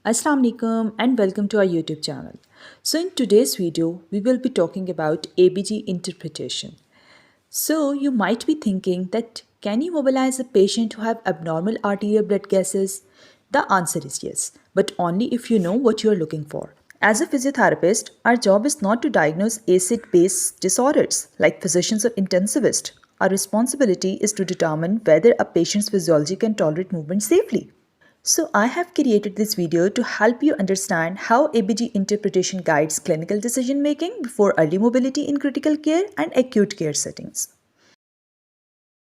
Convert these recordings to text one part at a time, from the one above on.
Assalamu alaikum and welcome to our YouTube channel. So in today's video, we will be talking about ABG interpretation. So you might be thinking that can you mobilize a patient who have abnormal arterial blood gases? The answer is yes, but only if you know what you are looking for. As a physiotherapist, our job is not to diagnose acid-base disorders like physicians or intensivists. Our responsibility is to determine whether a patient's physiology can tolerate movement safely. So I have created this video to help you understand how ABG interpretation guides clinical decision making before early mobility in critical care and acute care settings.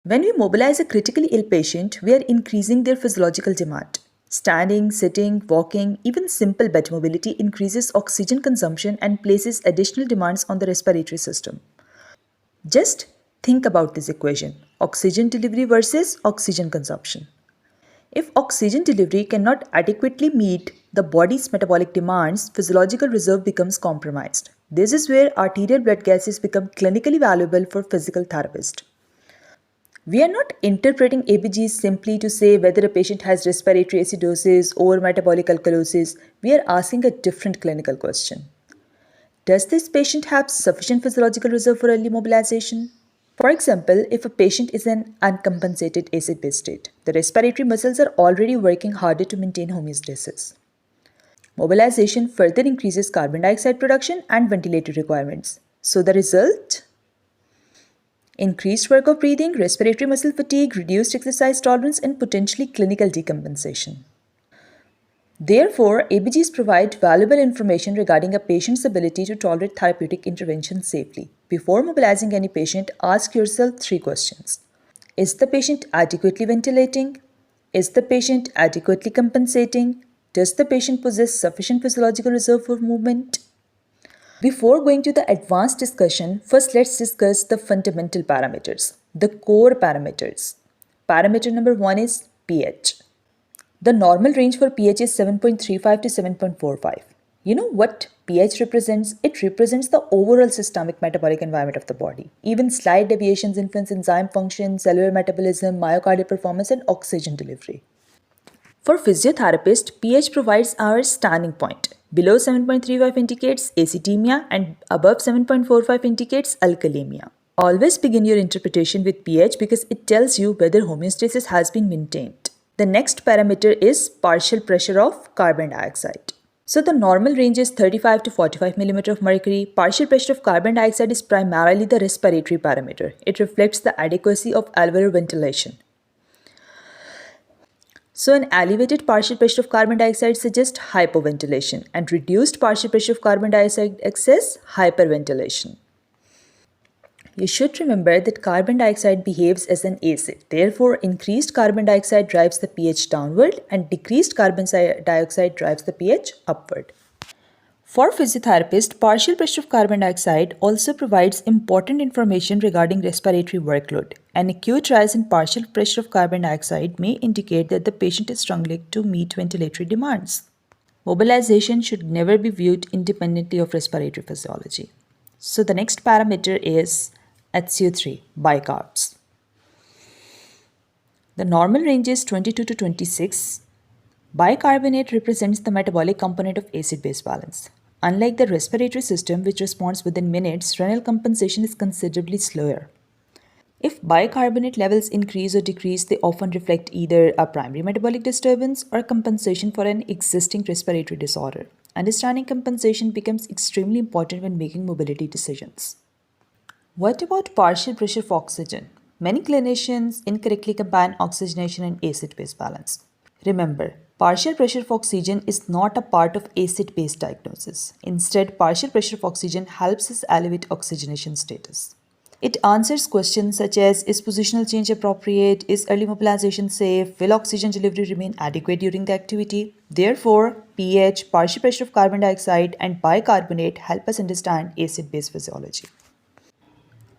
When we mobilize a critically ill patient, we are increasing their physiological demand. Standing, sitting, walking, even simple bed mobility increases oxygen consumption and places additional demands on the respiratory system. Just think about this equation: oxygen delivery versus oxygen consumption. If oxygen delivery cannot adequately meet the body's metabolic demands, physiological reserve becomes compromised. This is where arterial blood gases become clinically valuable for physical therapists. We are not interpreting ABGs simply to say whether a patient has respiratory acidosis or metabolic alkalosis. We are asking a different clinical question. Does this patient have sufficient physiological reserve for early mobilization? For example, if a patient is in uncompensated acid-base state, the respiratory muscles are already working harder to maintain homeostasis. Mobilization further increases carbon dioxide production and ventilatory requirements. So the result? Increased work of breathing, respiratory muscle fatigue, reduced exercise tolerance, and potentially clinical decompensation. Therefore, ABGs provide valuable information regarding a patient's ability to tolerate therapeutic intervention safely. Before mobilizing any patient, ask yourself 3 questions. Is the patient adequately ventilating? Is the patient adequately compensating? Does the patient possess sufficient physiological reserve for movement? Before going to the advanced discussion, first let's discuss the fundamental parameters, the core parameters. Parameter number 1 is pH. The normal range for pH is 7.35 to 7.45. You know what pH represents? It represents the overall systemic metabolic environment of the body. Even slight deviations influence enzyme function, cellular metabolism, myocardial performance, and oxygen delivery. For physiotherapists, pH provides our standing point. Below 7.35 indicates acidemia and above 7.45 indicates alkalemia. Always begin your interpretation with pH because it tells you whether homeostasis has been maintained. The next parameter is partial pressure of carbon dioxide. So the normal range is 35 to 45 mm of mercury. Partial pressure of carbon dioxide is primarily the respiratory parameter. It reflects the adequacy of alveolar ventilation. So an elevated partial pressure of carbon dioxide suggests hypoventilation and reduced partial pressure of carbon dioxide excess hyperventilation. You should remember that carbon dioxide behaves as an acid. Therefore, increased carbon dioxide drives the pH downward and decreased carbon dioxide drives the pH upward. For physiotherapists, partial pressure of carbon dioxide also provides important information regarding respiratory workload. An acute rise in partial pressure of carbon dioxide may indicate that the patient is struggling to meet ventilatory demands. Mobilization should never be viewed independently of respiratory physiology. So the next parameter is HCO3, bicarbs. The normal range is 22 to 26. Bicarbonate represents the metabolic component of acid-base balance. Unlike the respiratory system, which responds within minutes, renal compensation is considerably slower. If bicarbonate levels increase or decrease, they often reflect either a primary metabolic disturbance or compensation for an existing respiratory disorder. Understanding compensation becomes extremely important when making mobility decisions. What about partial pressure of oxygen? Many clinicians incorrectly combine oxygenation and acid-base balance. Remember, partial pressure of oxygen is not a part of acid-base diagnosis. Instead, partial pressure of oxygen helps us elevate oxygenation status. It answers questions such as, is positional change appropriate? Is early mobilization safe? Will oxygen delivery remain adequate during the activity? Therefore, pH, partial pressure of carbon dioxide, and bicarbonate help us understand acid-base physiology.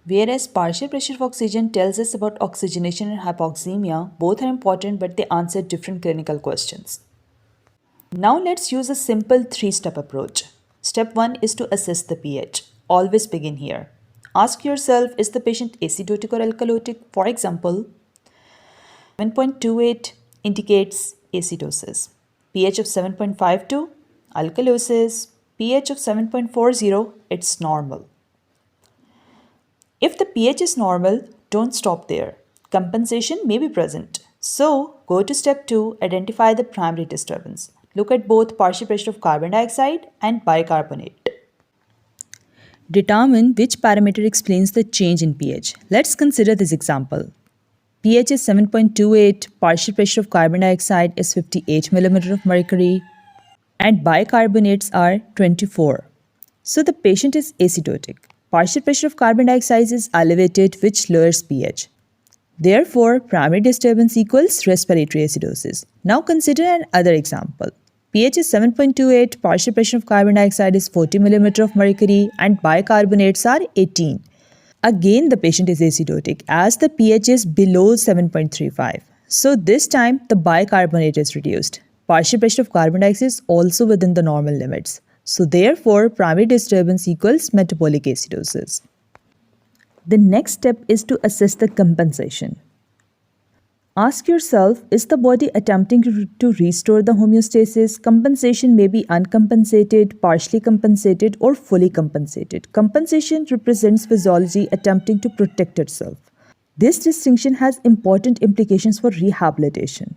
Whereas partial pressure of oxygen tells us about oxygenation and hypoxemia, both are important but they answer different clinical questions. Now let's use a simple 3-step approach. Step 1 is to assess the pH. Always begin here. Ask yourself, is the patient acidotic or alkalotic? For example, 7.28 indicates acidosis. pH of 7.52, alkalosis, pH of 7.40, it's normal. If the pH is normal, don't stop there. Compensation may be present. So, go to step 2, identify the primary disturbance. Look at both partial pressure of carbon dioxide and bicarbonate. Determine which parameter explains the change in pH. Let's consider this example. pH is 7.28, partial pressure of carbon dioxide is 58 mm of mercury, and bicarbonates are 24. So the patient is acidotic. Partial pressure of carbon dioxide is elevated, which lowers pH. Therefore, primary disturbance equals respiratory acidosis. Now consider another example. pH is 7.28, partial pressure of carbon dioxide is 40 mm of mercury, and bicarbonates are 18. Again, the patient is acidotic as the pH is below 7.35. So this time, the bicarbonate is reduced. Partial pressure of carbon dioxide is also within the normal limits. So therefore, primary disturbance equals metabolic acidosis. The next step is to assess the compensation. Ask yourself, is the body attempting to restore the homeostasis? Compensation may be uncompensated, partially compensated, or fully compensated. Compensation represents physiology attempting to protect itself. This distinction has important implications for rehabilitation.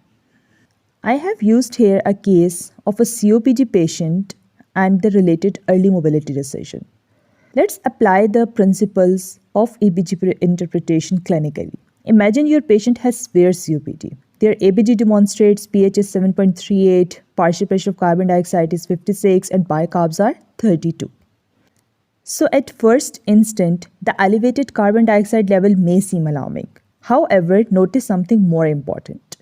I have used here a case of a COPD patient and the related early mobility decision. Let's apply the principles of ABG interpretation clinically. Imagine your patient has severe COPD. Their ABG demonstrates pH is 7.38, partial pressure of carbon dioxide is 56, and bicarbs are 32. So at first instant, the elevated carbon dioxide level may seem alarming. However, notice something more important.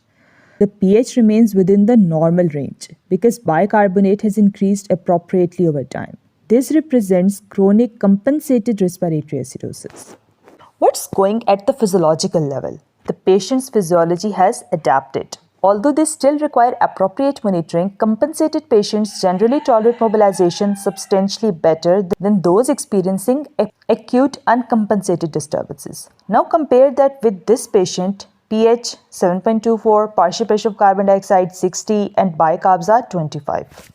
The pH remains within the normal range because bicarbonate has increased appropriately over time. This represents chronic compensated respiratory acidosis. What's going at the physiological level? The patient's physiology has adapted. Although they still require appropriate monitoring, compensated patients generally tolerate mobilization substantially better than those experiencing acute uncompensated disturbances. Now compare that with this patient, pH 7.24, partial pressure of carbon dioxide 60, and bicarbs are 25.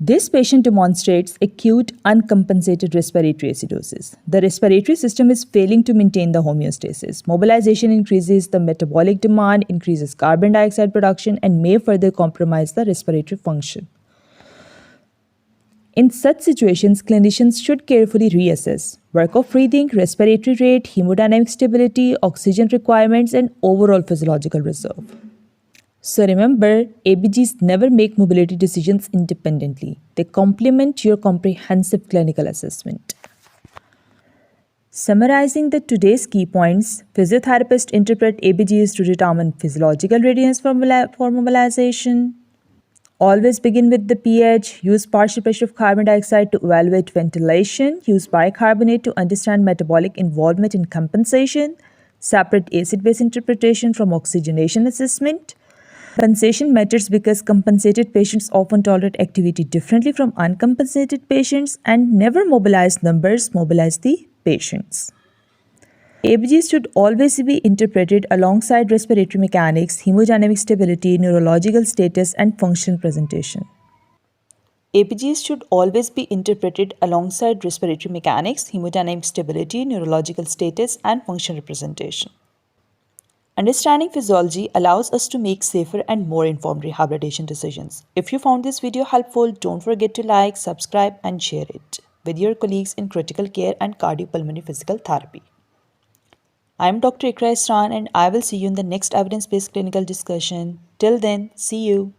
This patient demonstrates acute uncompensated respiratory acidosis. The respiratory system is failing to maintain the homeostasis. Mobilization increases the metabolic demand, increases carbon dioxide production, and may further compromise the respiratory function. In such situations, clinicians should carefully reassess work of breathing, respiratory rate, hemodynamic stability, oxygen requirements, and overall physiological reserve. So remember, ABGs never make mobility decisions independently. They complement your comprehensive clinical assessment. Summarizing the today's key points, physiotherapists interpret ABGs to determine physiological readiness for mobilization. Always begin with the pH, use partial pressure of carbon dioxide to evaluate ventilation, use bicarbonate to understand metabolic involvement in compensation, separate acid-base interpretation from oxygenation assessment. Compensation matters because compensated patients often tolerate activity differently from uncompensated patients, and never mobilize numbers, mobilize the patients. ABGs should always be interpreted alongside respiratory mechanics, hemodynamic stability, neurological status, and functional presentation. ABGs should always be interpreted alongside respiratory mechanics, hemodynamic stability, neurological status, and functional representation. Understanding physiology allows us to make safer and more informed rehabilitation decisions. If you found this video helpful, don't forget to like, subscribe, and share it with your colleagues in critical care and cardiopulmonary physical therapy. I am Dr. Ikra Isran, and I will see you in the next evidence-based clinical discussion. Till then, see you.